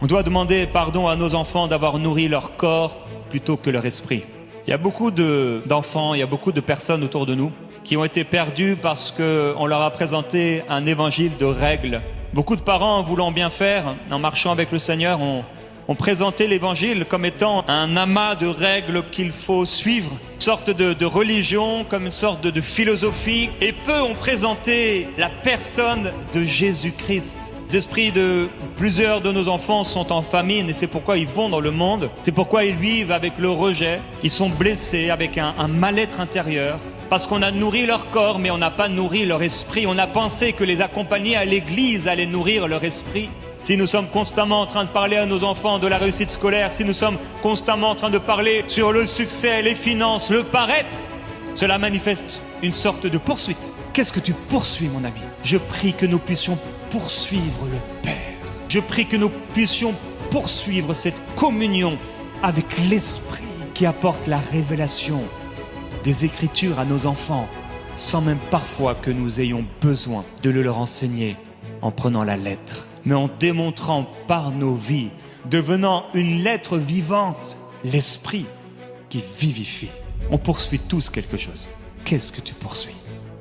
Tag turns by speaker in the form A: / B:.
A: On doit demander pardon à nos enfants d'avoir nourri leur corps plutôt que leur esprit. Il y a beaucoup d'enfants, il y a beaucoup de personnes autour de nous qui ont été perdus parce qu'on leur a présenté un évangile de règles. Beaucoup de parents, voulant bien faire, en marchant avec le Seigneur, ont présenté l'évangile comme étant un amas de règles qu'il faut suivre, une sorte de religion, comme une sorte de philosophie, et peu ont présenté la personne de Jésus-Christ. Les esprits de plusieurs de nos enfants sont en famine et c'est pourquoi ils vont dans le monde, c'est pourquoi ils vivent avec le rejet, ils sont blessés avec un mal-être intérieur, parce qu'on a nourri leur corps mais on n'a pas nourri leur esprit. On a pensé que les accompagner à l'église allait nourrir leur esprit. Si nous sommes constamment en train de parler à nos enfants de la réussite scolaire, si nous sommes constamment en train de parler sur le succès, les finances, le paraître, cela manifeste une sorte de poursuite. Qu'est-ce que tu poursuis, mon ami? Je prie que nous puissions poursuivre le Père. Je prie que nous puissions poursuivre cette communion avec l'Esprit qui apporte la révélation des Écritures à nos enfants, sans même parfois que nous ayons besoin de le leur enseigner en prenant la lettre, mais en démontrant par nos vies, devenant une lettre vivante, l'Esprit qui vivifie. On poursuit tous quelque chose. Qu'est-ce que tu poursuis?